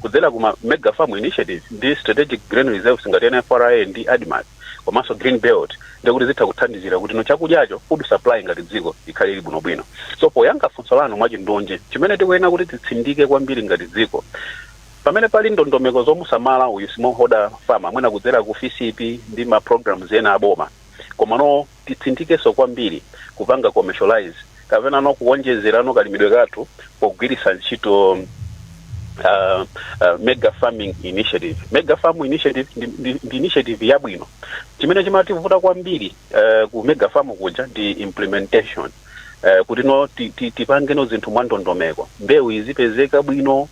kudzera kuma mega farm initiative ndi strategic grain reserves ngati NFRA ndi ADMAT komanso green belt, ndiye kuti zitha kuthandizira kuti chakudyacho food supply ngati dziko ikhale ili bwinobwino. So poyankha funso lanu mwachindonje, chimene tikuyenera kuti titsindike kwambiri ngati dziko pamene pali ndondomeko zomusamala uyu smallholder farmer amwena kudzera ku FCP ndi ma programs ena aboma, komano titsindikenso kwambiri kupanga commercialize kapena kuwonjezera kalimidwe kathu pogwiritsa ntchito mega farming initiative. Mega farm initiative ndi initiative yabwino. Chimene chimativuta kwambiri ku mega farm kuja ndi implementation. Kuti tipange zinthu mwandondomeko, mbewu izipezeka bwino,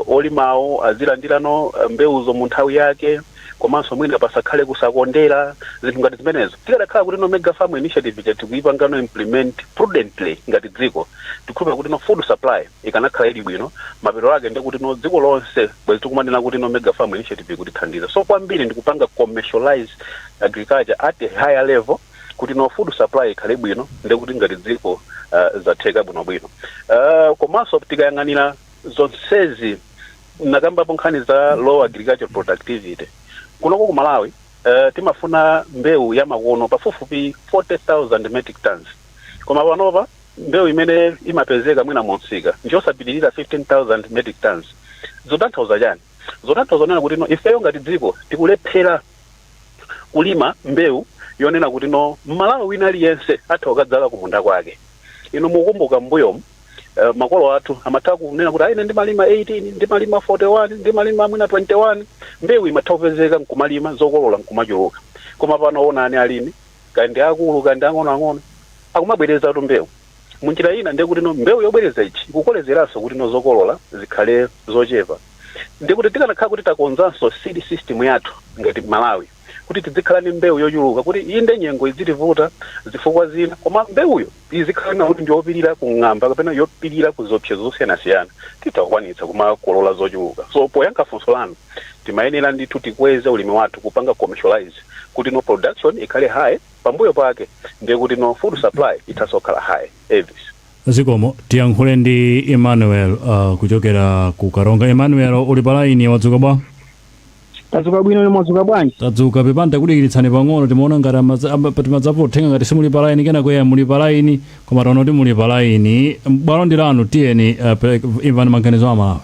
olimawo azilandirano mbewuzo mu nthawi yake, komanso mwina pasakhale kusakondera zinthu ngati zimenezo. Tikadakhala kuti mega farm initiative tikuyipanga implement prudently ngati dziko, tikhulupirira kuti food supply ikanakhala ili bwino, mapero ake ndi kuti dziko lonse bwezi tikumanena kuti mega farm initiative ikutithandiza. So kwambiri ndikupanga commercialize agriculture at a higher level kuti food supply ikhale bwino, ndi kuti ngati dziko zatheka bwinobwino. Komanso tikayang'anira zonsezi nakambapo nkhani za low agricultural productivity. Kunoko ku Malawi timafuna mbewu ya makono pafupifupi 40,000 metric tons. Koma panopa mbewu imene imapezeka mwina monsika njosapitirira 15,000 metric tons. Zotanthauza chani? Zotanthauza nena kuti ifeyo ngati dziko tikulephera kulima mbewu yonena kuti Malawi wina aliyense atha kukadzala kumunda kwake. ino mukumbuka mbuyo makolo athu amatha kunena kuti aine ndimalima 18 ndimalima 41 ndimalima mwina 21 mbewu imathopezeka nkumalima zokolola nkumachuluka koma pano onani alimi kandi akulu kandi ang'ono akumabwereza tu mbewu munjira ina ndekuti no mbewu yobwereza ichi ikukolezeranso kuti no zokolola zikhale zochepa ndikuti tikanakhala kuti takonzanso seed system yathu ngati Malawi kuti tizikhala ni mbewu yochuluka kuti inde nyengo izitivuta zifukwa zina koma mbewuyo izikhala na kuti ndiyopirira kung'amba kapena yopirira kuzopsa zosiyana-siyana titakwanitsa kumakolola zochuluka so poyankha funso lanu timayenera ndithu tikweze ulimi wathu kupanga commercialize kuti no production ikhale high pambuyo pake ndiye kuti no food supply itasokhala high Elvis. Zikomo tiyankhule ndi Emmanuel kuchokera ku Karonga. Emmanuel uli palaini wadzuka bwa? Tadzuka bwino ni mwadzuka bwanji? Tadzuka pepanda kudikiritsani pang'ono timaona ngati timadzapo thenga ngati simuli palaini kena kweya muli palaini koma taona kuti muli palaini bwalo ndi lanu tiyeni imvani maganizo amawe.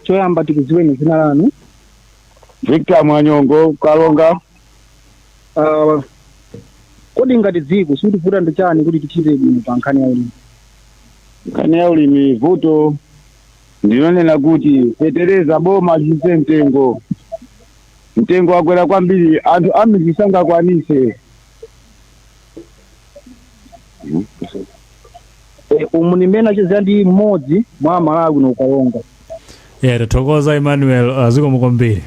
Choyamba tikudziweni dzina lanu? Victor Mwanyongo Kalonga. Kodi ngati dziko sitivuta ndi chani kuti tichite bwino pa nkhani ya ulimi? Nkhani ya ulimi vuto ndinonena kuti fetereza boma lize mtengo wakwera kwambiri anthu amizi sangakwanise. Umunimena chizira ndi mmodzi mwa Malawi no Kalonga. Tathokoza Emmanuel zikomo kwambiri.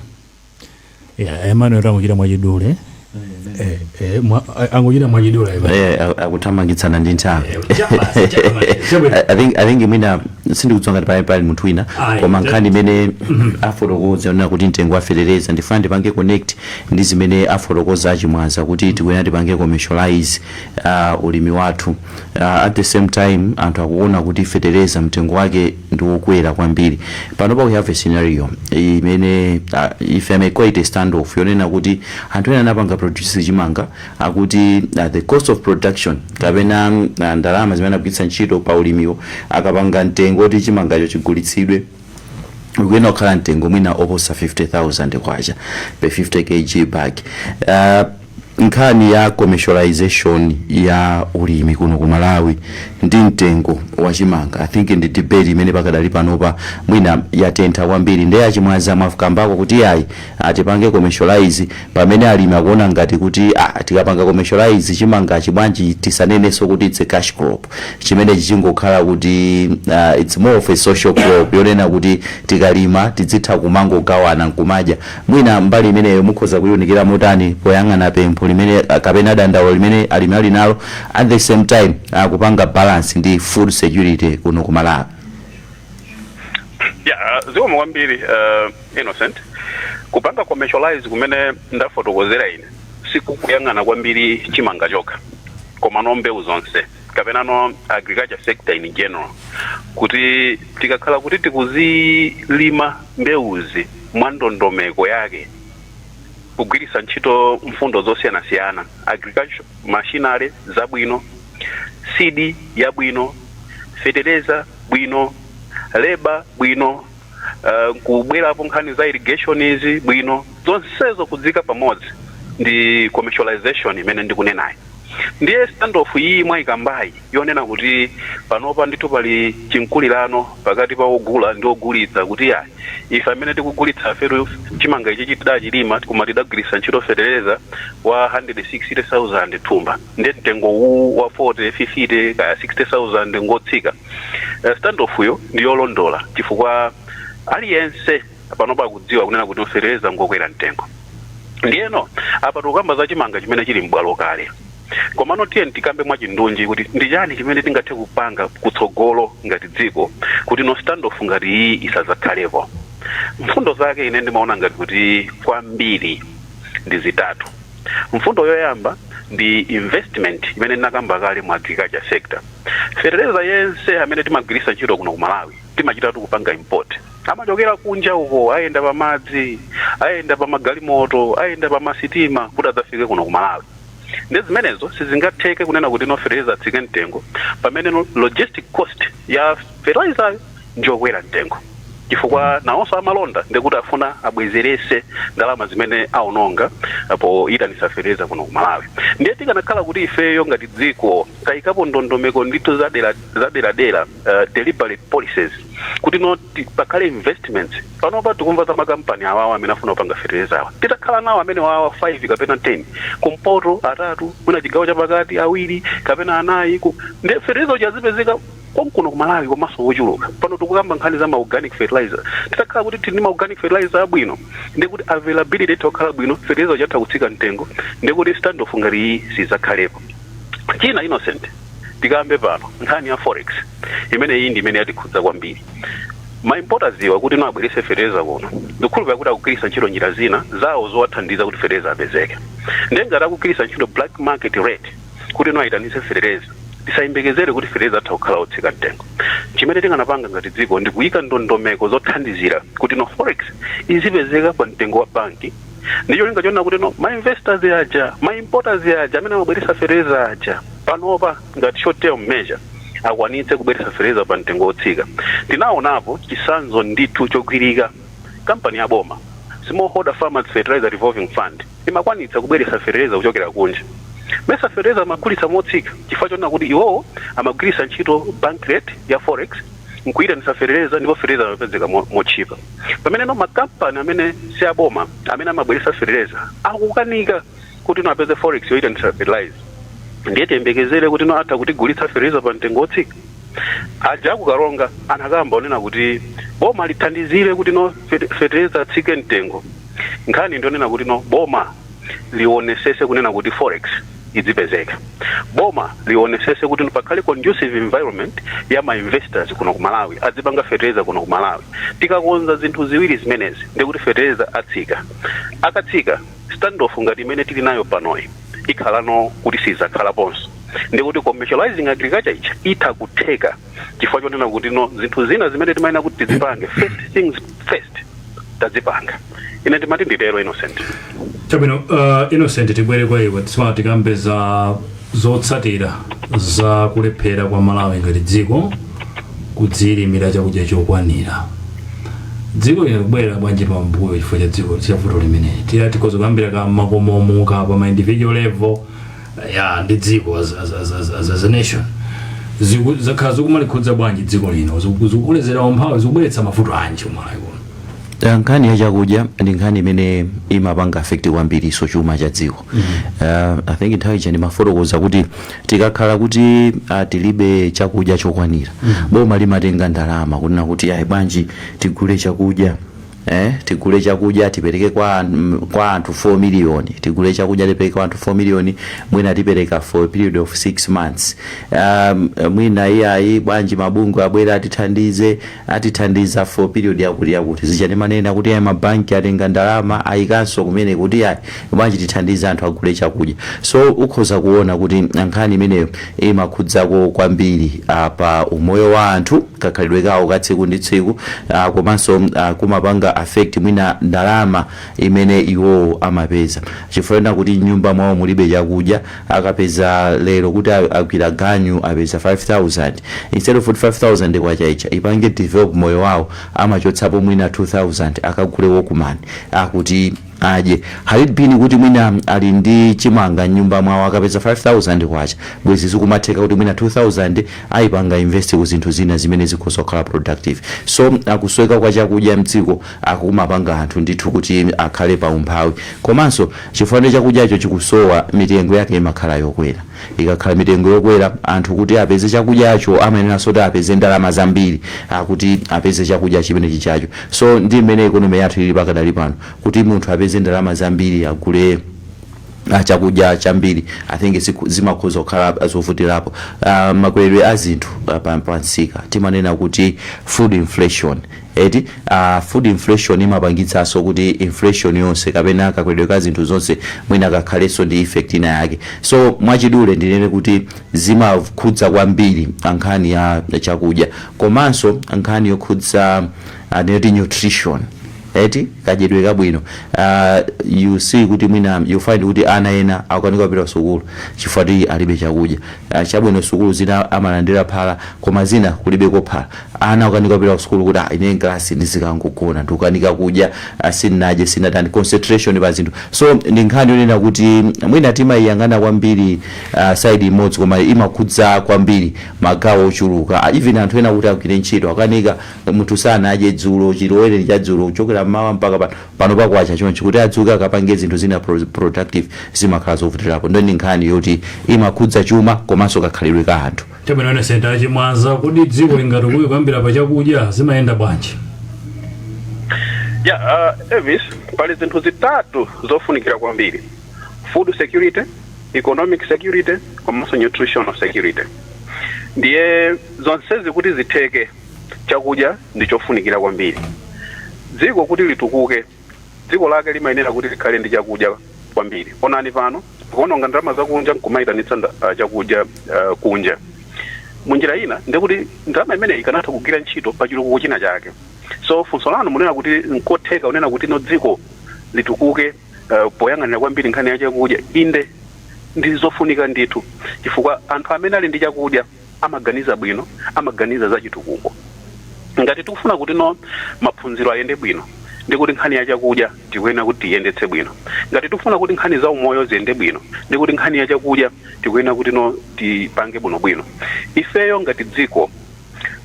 Emmanuel angochita mwachidule. Angochita mwachidule. Akuthamangitsana ndi nthawi. I think mwina sindikutsonga pali munthu wina koma nkhani imene afotokoza ona kuti mtengo waferereza ndifuna ndipange connect ndi zimene afotokoza achimwaza kuti tikuyenera tipange commercialize ulimi wathu at the same time anthu akuona kuti fetereza mtengo wake ndi wokwera kwambiri. Panopa we have a scenario imene if I may call it a standoff yonena kuti anthu ena anapanga produce chimanga akuti the cost of production kapena ndalama zimene akugwiritsa ntchito pa ulimiwo akapanga mtengo kuti chimangacho chigulitsidwe ukuyena kukhala mtengo mwina oposa 50,000 kwacha per 50 kg bag. Nkhani ya commercialization ya ulimi kuno ku Malawi ndi mtengo wa chimanga I think ndi debate imene pakadali panopa mwina yatentha kwambiri ndi achimwaza mafukambako kuti ayi atipange commercialize pamene alimi akuona ngati kuti tikapanga commercialize chimanga chibwanji tisanenenso kuti it's a cash crop chimene chingokhala kuti it's more of a social crop yonena kuti tikalima tidzitha kumangogawana nkumadya. Mwina mbali imeneyo mukhoza kuyonikira motani poyang'ana pempho limene kapena dandaulo limene alimi ali nalo at the same time kupanga balance ndi food security kuno ku Malawi? Zikomo kwambiri Innocent kupanga commercialize kumene ndafotokozera ine sikukuyang'ana kwambiri chimanga chokha koma no mbewu zonse kapena no agriculture sector in general kuti tikakhala kuti tikuzilima mbewuzi mwa ndondomeko yake kugwiritsa ntchito mfundo zosiyana-siyana agriculture machinery zabwino seed yabwino fertilizer bwino labor bwino kubwerapo nkhani za irrigation izi bwino zonsezo kudzika pamodzi ndi commercialization imene ndikunenayo. Ndiye standoff iyi mwayikambayi yonena kuti panopa ndithu pali chinkulirano pakati pa ogula ndi ogulitsa kuti ife amene tikugulitsa feru chimanga ichi tidachilima koma tidagwiritsa ntchito fertilizer wa 160,000 thumba ndiye mtengo wa 40 50 kaya 60,000 ngotsika. Standoff yo ndi yolondola chifukwa aliyense panopa akudziwa kunena kuti fertilizer ngokwera mtengo. Ndiyeno apa tukamba za chimanga chimene chili m'bwalo kale komano tiyeni tikambe mwachindunji kuti ndi chani chimene tingathe kupanga kutsogolo ngati dziko kuti no standoff ngati iyi isazakhalepo. Mfundo zake ine ndimaona ngati kuti kwambiri ndi zitatu. Mfundo yoyamba ndi investment imene ndinakamba kale mu agriculture sector. Fertilizer yense amene timagwiritsa ntchito kuno ku Malawi timachitatu kupanga import amachokera kunja uko ayenda pa madzi ayenda pa magalimoto ayenda pa masitima kuti adzafike kuno ku Malawi. Ndi zimenezo sizingatheke kunena kuti no fertilizer atsike mtengo pamene no logistic cost ya fertilizer njokwera mtengo. chifukwa nawonso amalonda ndikuti afuna abwezerese ndalama zimene aononga apo itanisafereza kuno ku Malawi. Ndiye tikanakhala kuti ifeyo ngati dziko tayikapo ndondomeko ndithu zaderadera deliberate policies kuti pakhale investments panopa tikumva za makampani awawa amene afuna kupanga fertilizer awa titakhala nawo amene wawa 5 kapena 10 kumpoto atatu mwina chigawo chapakati awiri kapena anayi ndiye fertilizer chazipezeka konkuno ku Malawi komanso wochuluka. Pano tikukamba nkhani za ma organic fertilizer titakhala kuti tili ma organic fertilizer abwino ndi kuti availability itokhala bwino fertilizer chatha kutsika mtengo ndi kuti standoff ngati iyi sizakhalepo. China Innocent tikambe pano nkhani ya forex imene iyi ndi imene yatikhudza kwambiri. Ma importers iwa kuti abwerese fertilizer kuno ndikhulupirira kuti akugwiritsa ntchito njira zina zawo zowathandiza kuti fertilizer apezeke. Ndiye ngati akugwiritsa ntchito black market rate kuti ayitanise fertilizer tisayembekezere kuti fertilizer atha kukhala otsika mtengo. Chimene tinganapanga ngati dziko ndi kuyika ndondomeko zothandizira kuti forex izipezeka pa mtengo wa banki. Ndicho linga chona kuti ma investors aja ma importers aja amene amabweresa fertilizer aja panopa ngati short term measure akwanitse kubweresa fertilizer pa mtengo otsika. Tinaonapo chisanzo ndithu chogwirika kampani ya boma Smallholder Farmers Fertilizer Revolving Fund imakwanitsa kubweresa fertilizer kuchokera kunja. Mesa fertilizer amagulitsa motsika chifukwa chona kuti iwo amagwiritsa ntchito bank rate ya forex nkuyitanisa fertilizer ndipo fertilizer amapezeka mochipa. Pamene makampani amene si aboma amene amabweresa fertilizer akukanika kuti apeze forex yoyitanisa fertilizer. Ndiye tiyembekezere kuti atha kutigulitsa fertilizer pa mtengo otsika. Aja kukaronga anakamba onena kuti boma lithandizire kuti fertilizer atsike mtengo. Nkhani ndionena kuti boma lionesese kunena kuti forex izipezeka. Boma lionesese kuti pakhale conducive environment ya ma investors kuno ku Malawi adzipanga fertilizer kuno ku Malawi. Tikakonza zinthu ziwiri zimenezi ndi kuti fertilizer atsika. Akatsika standoff ngati imene tili nayo panoyi ikhalano kuti sizakhalaponso. Ndi kuti commercializing agriculture itha kutheka chifukwa chonena kuti zinthu zina zimene timayina kuti tizipange first things first tazipanga. Ine timati nditero Innocent. Chabwino Innocent tibwere kwa iwe tiswa tikambe za zotsatira za kulephera kwa Malawi ngati dziko kudzilimira chakudya chokwanira. Dziko linabwera bwanji pambuyo chifukwa cha dziko chavuto limene tiyati kozokambira ka makomomo ka pa individual level ya ndi dziko as a nation zakhala zikumalikhudza bwanji dziko lino zikukulezera umphawi zikubweretsa mavuto anji Malawi kuno. Nkhani ya chakudya ndi nkhani imene imapanga affect kwambiri chuma cha dziko. I think nthawi ija ndimafotokoza kuti tikakhala kuti tilibe chakudya chokwanira boma limatenga ndalama kunena kuti bwanji tigule chakudya tigule chakudya tipereke kwa anthu 4 million tigule chakudya tipereke kwa anthu 4 million mwina tipereka for a period of 6 months. Mwina iyayi bwanji mabungwe abwera atithandiza for period yakuti zichane manena kuti mabanki atenga ndalama ayikanso kumene kuti bwanji tithandiza anthu agule chakudya. So ukhoza kuona kuti nkhani imeneyo imakhudzako kwambiri pa umoyo wa anthu kakhalidwe kawo ka tsiku ndi tsiku komanso kumapanga affect mwina ndalama imene iwo amapeza chifukwa kuti nyumba mwawo mulibe chakudya akapeza lero kuti agwira ganyu apeza 5000 instead of 45000 kwa chaicha ipange develop moyo wawo amachotsapo mwina 2000 akagule wokumani akuti aje halibini kuti mwina ali ndi chimanga nyumba mwawo akapeza 5000 kwacha bwezi zikumatheka kuti mwina 2000 ayipanga invest ku zinthu zina zimene zikhoza kukhala productive. So akusweka kwa chakudya mdziko akumapanga anthu ndithu kuti akhale pa umphawi komanso chifukwa chakudyacho chikusowa mitengo yake imakhala yokwera. Ikakhala mitengo yokwera anthu kuti apeze chakudyacho amayenera soti apeze ndalama zambiri kuti apeze chakudya chimene chichacho. So ndi imene economy yathu ili pakadali pano kuti munthu apeze ndalama zambiri agule chakudya chambiri I think zimakhoza kukhala zovutirapo. Makweredwe a zinthu pansika timanena kuti food inflation food inflation imapangitsanso kuti inflation yonse kapena kakweredwe ka zinthu zonse mwina kakhalenso ndi effect ina yake. So mwachidule ndinene kuti zimakhudza kwambiri nkhani ya chakudya komanso nkhani yokhudza nutrition eti kajedwe kabwino you see kuti mwina you find kuti ana ena akukanika kupita sukulu chifukwa alibe chakudya chabwino sukulu zina amalandira phala koma zina kulibeko phala ana akukanika kupita sukulu kuti ine class ndizikangogona ndikukanika kudya sinaje sinatani concentration pa zinthu so ndi nkhani yonena kuti mwina timayiyang'ana kwambiri side imodzi koma imakhudza kwambiri magawo ochuluka even anthu ena kuti agwire ntchito akanika munthu sanaje dzulo chilowere cha dzulo kuchokera mmawa mpaka pano pakwacha choncho kuti adzuke akapange zinthu zina productive zimakhala zovutirapo ndo ndi nkhani yoti imakhudza chuma komanso kakhalidwe ka anthu Chabwino Innocent Achimwaza kuti dziko lingati kuyi kwambira pa chakudya zimayenda bwanji? Elvis, pali zinthu zitatu zofunikira kwambiri: food security, economic security, komanso nutritional security. Ndiye zonsezi kuti zitheke chakudya ndichofunikira kwambiri. Dziko kuti litukuke, dziko lake limayenera kuti likhale ndi chakudya kwambiri. Onani pano kuononga ndalama zakunja nkumaitanitsa chakudya kunja. Munjira ina ndikuti ndalama imene ikanatha kugwira ntchito pa chitukuko china chake. So funso lanu munena kuti nkotheka unena kuti no dziko litukuke poyang'anira kwambiri nkhani ya chakudya inde ndi zofunika ndithu chifukwa anthu amene ali ndi chakudya amaganiza bwino, amaganiza za chitukuko. Ngati tikufuna kuti no maphunziro ayende bwino ndikuti nkhani ya chakudya tikuyenera kuti tiyendetse bwino. Ngati tikufuna kuti nkhani za umoyo ziyende bwino ndikuti nkhani ya chakudya tikuyenera kuti no tipange bwino. Ifeyo ngati dziko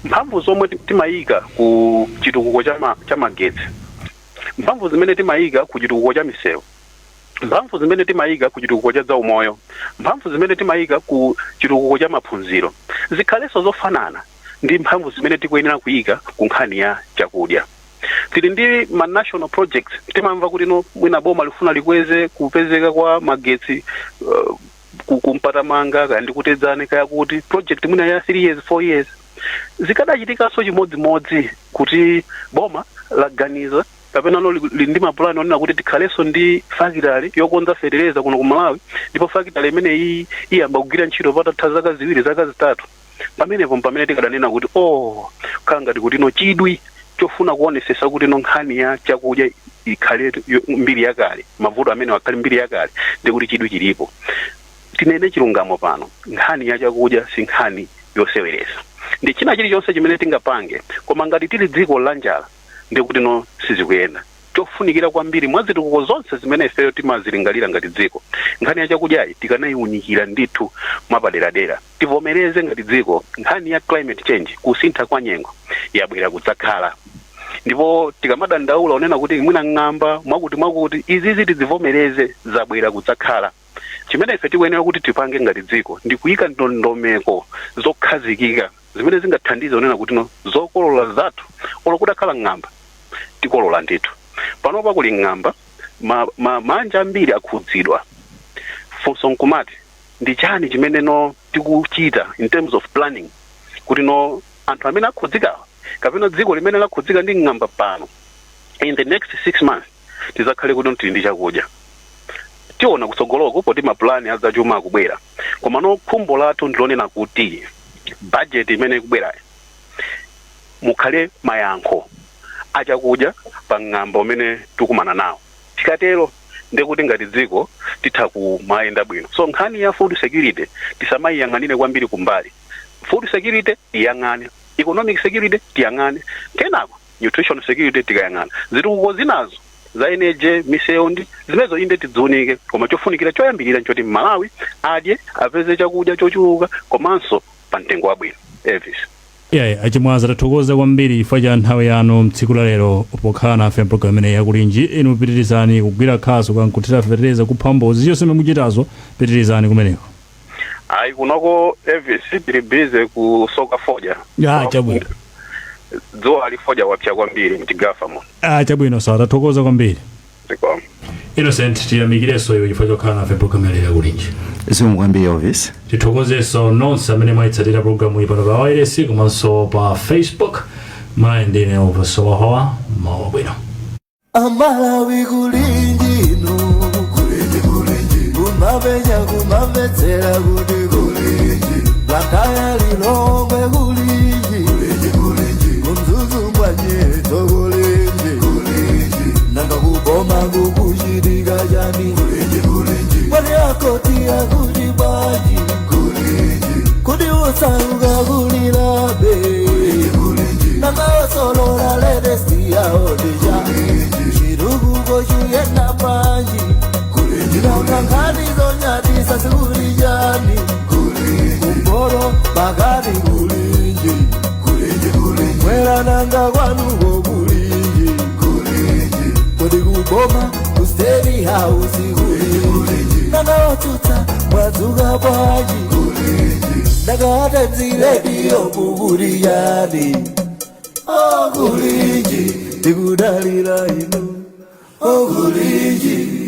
mphamvu zomwe timayika ku chitukuko cha magetsi, mphamvu zimene timayika ku chitukuko cha misewu, mphamvu zimene timayika ku chitukuko cha zaumoyo, mphamvu zimene timayika ku chitukuko cha maphunziro zikhalenso zofanana ndi mphamvu zimene tikuyenera kuyika ku nkhani ya chakudya. Tili ndi ma national projects timamva kuti no mwina boma lifuna likweze kupezeka kwa magetsi kumpatamanga kandi kutedzane kaya kuti project mwina ya 3 years 4 years zikadachitika chimodzimodzi kuti boma laganiza kapena no ndi mapulani onena kuti tikhalenso ndi factory yokonza fertilizer kuno ku Malawi ndipo factory imene iyamba kugwira ntchito patatha zaka 2 zaka 3 pamene tikadanena kuti kangati kuti no chidwi chofuna kuonesesa kuti no nkhani ya chakudya ikhale mbiri yakale mavuto amene wakhale mbiri yakale ndikuti chidwi chilipo. Tinene chilungamo pano nkhani ya chakudya si nkhani yoseweresa ndi china chilichonse chimene tingapange koma ngati tili dziko la njala ndikuti no sizikuyenda. Chofunikira kwambiri mwa zitukuko zonse zimene ifeyo timazilingalira ngati dziko nkhani ya chakudyayi tikanayiunikira ndithu mwapaderadera. Tivomereze ngati dziko nkhani ya climate change, kusintha kwa nyengo yabwera kudzakhala ndipo tikamadandaula onena kuti mwina ng'amba mwakuti izizi tizivomereze zabwera kudzakhala. Chimene ife tikuyenera kuti tipange ngati dziko ndi kuyika ndondomeko zokhazikika zimene zingathandize onena kuti no zokolola zathu olokudakhala ng'amba tikolola ndithu. Panopa kuli ng'amba manja ambiri akhudzidwa. Funso nkumati ndi chani chimene no tikuchita in terms of planning kuti no anthu amene akhudzikawa kapena dziko limene lakhudzika ndi ng'amba pano in the next 6 months tizakhale kuti tili ndi chakudya. Tiona kutsogoloko poti mapulani azachuma akubwera koma no khumbo lathu ndilonena kuti budget imene ikubwerayo mukhale mayankho achakudya pa ng'amba umene tikumana nawo. Tikatero ndikuti ngati dziko titha kumayenda bwino. So nkhani ya food security tisamayiyang'anire kwambiri kumbali. Food security iyang'ane, economic security tiyang'ane, kenako nutritional security tikayang'ana. Zitukuko zinazo za energy misewu ndi zimezo inde tidziunike koma chofunikira choyambirira nchoti Malawi adye apeze chakudya chochuluka komanso pa mtengo wabwino. Elvis Achimwaza tathokoza kwambiri chifukwa cha nthawi yanu mtsiku la lero pokhala nafe program ineyi yakulinji. Inu pitirizani kugwira khaso kankutira fertilizer kuphambozi zonse mukuchitazo pitirizani kumeneko. Ayi kunoko Elvis tili busy kusoka foja. Chabwino. Dzuwa alifoja wapya kwambiri mtigafa mo. Chabwino sawa tathokoza kwambiri. Ndiko. Innocent tiyamikireso iwe chifukwa chokhala nafe program ineyi yakulinji. Zimukwambiri Elvis. Tithokozeso nonse amene mwayitsatira programu iyi pano pa wireless komanso pa Facebook. Mayendene Elvis Sowahowa mawa bwino. Amalawi kulinji no kulinji kumavetsera kuti kulinji Bantaya lilongwe kulinji kumzuzu mbwanyeto kulinji kwangu kushirika jani kwani akoti ya kujibaji kudi usauga kulilabe nanga solora ledesti ya odija shirugu goshu yena maji nanga kani zonyati sasuri jani kumboro bagari kulinji mwera nanga wanu go kulinji kodi kuboma kusteri house kulinji nanga otuta mwazuga baji nanga atenzi radio kuburi yani kulinji tikudalira inu kulinji